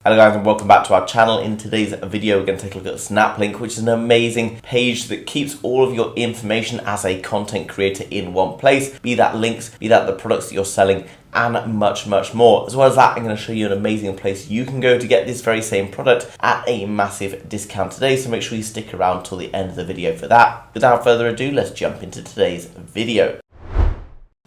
Hello guys and welcome back to our channel. In today's video we're going to take a look at Znaplink, which is an amazing page that keeps all of your information as a content creator in one place, be that links, be that the products that you're selling, and much more. As well as that, I'm going to show you an amazing place you can go to get this very same product at a massive discount today, so make sure you stick around till the end of the video for that. Without further ado, let's jump into today's video.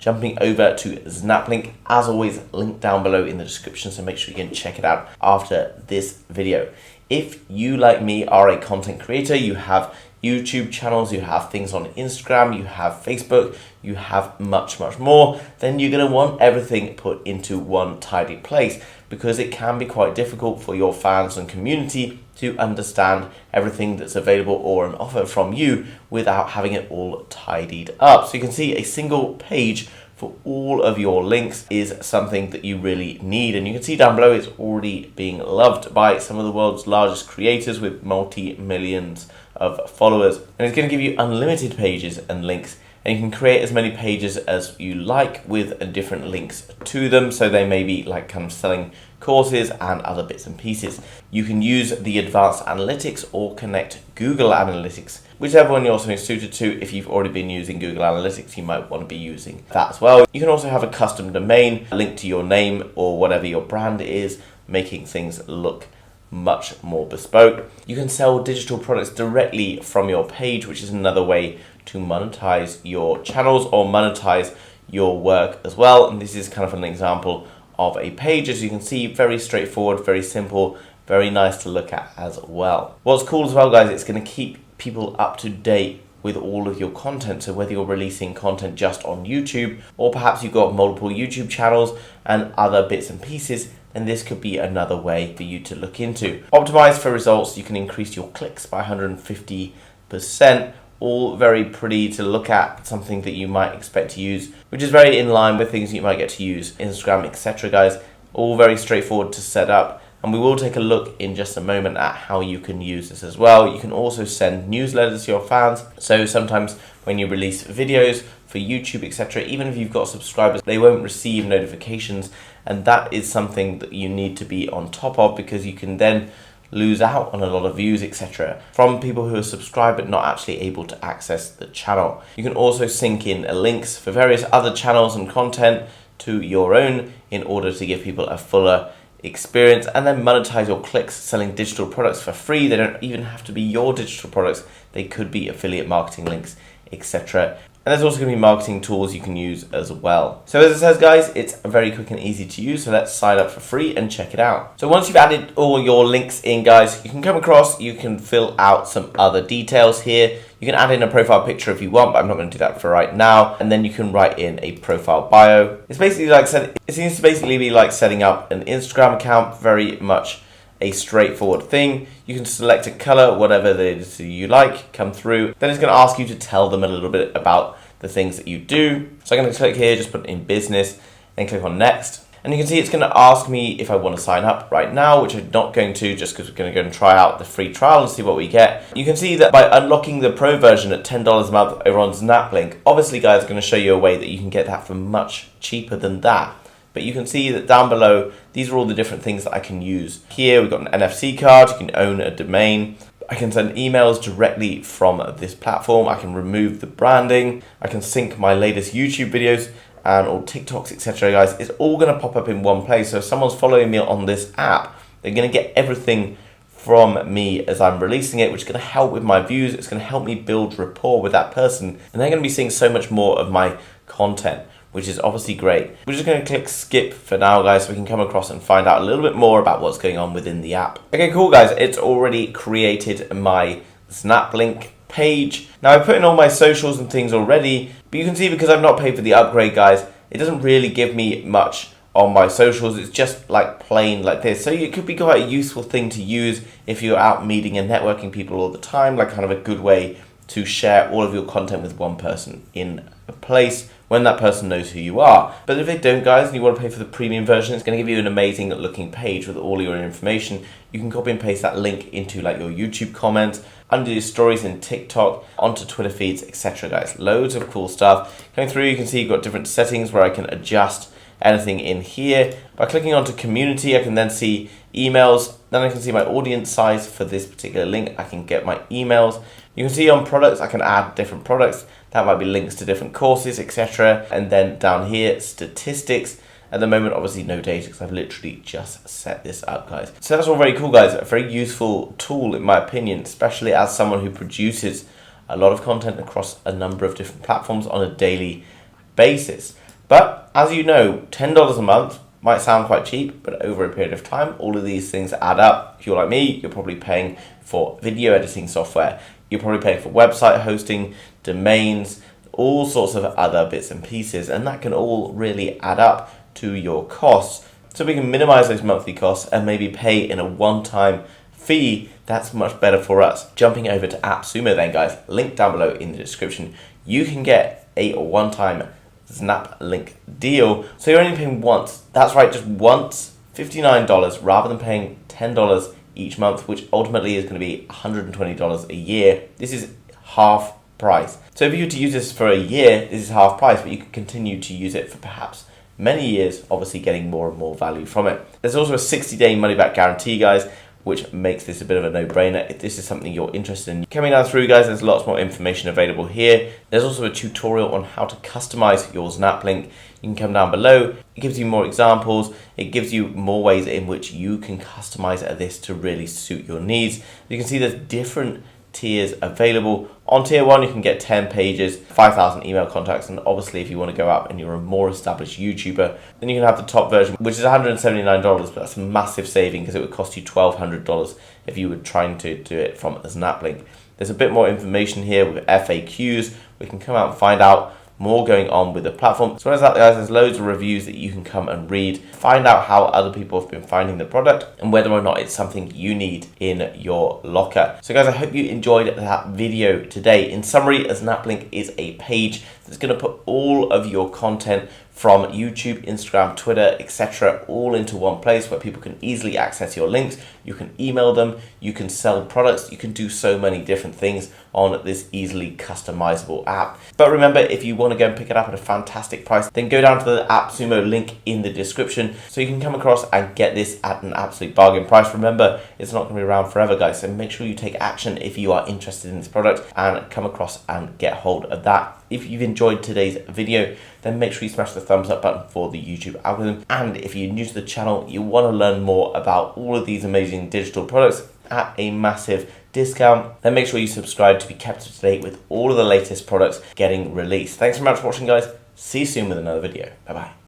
Jumping over to Znaplink, as always, link down below in the description, so make sure you can check it out after this video. If you, like me, are a content creator, you have YouTube channels, you have things on Instagram, you have Facebook, you have much more, then you're going to want everything put into one tidy place, because it can be quite difficult for your fans and community to understand everything that's available or an offer from you without having it all tidied up. So you can see a single page for all of your links is something that you really need, and you can see down below it's already being loved by some of the world's largest creators with multi-millions of followers, and it's going to give you unlimited pages and links, and you can create as many pages as you like with different links to them, so they may be like kind of selling courses and other bits and pieces. You can use the advanced analytics or connect Google Analytics, whichever one you're suited to. If you've already been using Google Analytics, you might want to be using that as well. You can also have a custom domain linked to your name or whatever your brand is, making things look much more bespoke. You can sell digital products directly from your page, which is another way to monetize your channels or monetize your work as well. And this is kind of an example of a page. As you can see, very straightforward, very simple, very nice to look at as well. What's cool as well, guys, it's going to keep people up to date with all of your content. So whether you're releasing content just on YouTube, or perhaps you've got multiple YouTube channels and other bits and pieces, then this could be another way for you to look into. Optimize for results, you can increase your clicks by 150%. All very pretty to look at, something that you might expect to use, which is very in line with things you might get to use, Instagram, etc. guys. All very straightforward to set up, and we will take a look in just a moment at how you can use this as well. You can also send newsletters to your fans, so sometimes when you release videos for YouTube, etc., even if you've got subscribers, they won't receive notifications, and that is something that you need to be on top of, because you can then lose out on a lot of views, etc., from people who are subscribed but not actually able to access the channel. You can also sync in links for various other channels and content to your own in order to give people a fuller experience, and then monetize your clicks selling digital products for free. They don't even have to be your digital products, they could be affiliate marketing links, etc. And there's also going to be marketing tools you can use as well. So as it says, guys, it's very quick and easy to use, so let's sign up for free and check it out. So once you've added all your links in, guys, you can come across, you can fill out some other details here. You can add in a profile picture if you want, but I'm not going to do that for right now. And then you can write in a profile bio. It's basically like it seems to basically be like setting up an Instagram account, very much a straightforward thing. You can select a color, whatever it is you like, come through. Then it's going to ask you to tell them a little bit about the things that you do. So I'm going to click here, just put in business, then click on next. And you can see it's going to ask me if I want to sign up right now, which I'm not going to, just because we're going to go and try out the free trial and see what we get. You can see that by unlocking the pro version at $10 a month over on Znaplink, obviously, guys, I'm going to show you a way that you can get that for much cheaper than that. But you can see that down below, these are all the different things that I can use. Here we've got an NFC card, you can own a domain. I can send emails directly from this platform. I can remove the branding. I can sync my latest YouTube videos and all TikToks, etc. guys. It's all going to pop up in one place. So if someone's following me on this app, they're going to get everything from me as I'm releasing it, which is going to help with my views. It's going to help me build rapport with that person, and they're going to be seeing so much more of my content, which is obviously great. We're just going to click skip for now, guys, so we can come across and find out a little bit more about what's going on within the app. Okay, cool, guys. It's already created my Znaplink page. Now, I've put in all my socials and things already, but you can see because I've not paid for the upgrade, guys, it doesn't really give me much on my socials. It's just like plain like this. So it could be quite a useful thing to use if you're out meeting and networking people all the time, like kind of a good way to share all of your content with one person in a place when that person knows who you are. But if they don't, guys, and you want to pay for the premium version, it's going to give you an amazing looking page with all your information. You can copy and paste that link into like your YouTube comments, under your stories in TikTok, onto Twitter feeds, etc. guys. Loads of cool stuff. Going through, you can see you've got different settings where I can adjust anything in here. By clicking onto community, I can then see emails. Then I can see my audience size for this particular link. I can get my emails. You can see on products, I can add different products. That might be links to different courses, etc. And then down here, statistics. At the moment, obviously no data because I've literally just set this up, guys. So that's all very cool, guys. A very useful tool, in my opinion, especially as someone who produces a lot of content across a number of different platforms on a daily basis. But as you know, $10 a month might sound quite cheap, but over a period of time, all of these things add up. If you're like me, you're probably paying for video editing software. You're probably paying for website hosting, domains, all sorts of other bits and pieces, and that can all really add up to your costs. So we can minimize those monthly costs and maybe pay in a one-time fee. That's much better for us. Jumping over to AppSumo then, guys, link down below in the description. You can get a one-time Znaplink deal. So you're only paying once. That's right, just once, $59 rather than paying $10 each month, which ultimately is going to be $120 a year. This is half price. So if you were to use this for a year, this is half price, but you can continue to use it for perhaps many years, obviously getting more and more value from it. There's also a 60-day money-back guarantee, guys, which makes this a bit of a no-brainer if this is something you're interested in. Coming down through, guys, there's lots more information available here. There's also a tutorial on how to customize your Znaplink. You can come down below. It gives you more examples. It gives you more ways in which you can customize this to really suit your needs. You can see there's different tiers available. On tier 1, you can get 10 pages, 5,000 email contacts, and obviously if you want to go up and you're a more established YouTuber, then you can have the top version, which is $179, but that's a massive saving because it would cost you $1,200 if you were trying to do it from Znaplink. There's a bit more information here with FAQs. We can come out and find out more going on with the platform. As well as that, guys, there's loads of reviews that you can come and read, find out how other people have been finding the product and whether or not it's something you need in your locker. So guys, I hope you enjoyed that video today. In summary, Znaplink is a page that's going to put all of your content from YouTube, Instagram, Twitter, etc. all into one place where people can easily access your links. You can email them, you can sell products, you can do so many different things on this easily customizable app. But remember, if you want to go and pick it up at a fantastic price, then go down to the AppSumo link in the description so you can come across and get this at an absolute bargain price. Remember, it's not going to be around forever, guys, so make sure you take action if you are interested in this product and come across and get hold of that. If you've enjoyed today's video, then make sure you smash the thumbs up button for the YouTube algorithm. And if you're new to the channel, you want to learn more about all of these amazing digital products at a massive discount, then make sure you subscribe to be kept up to date with all of the latest products getting released. Thanks very much for watching, guys. See you soon with another video. Bye-bye.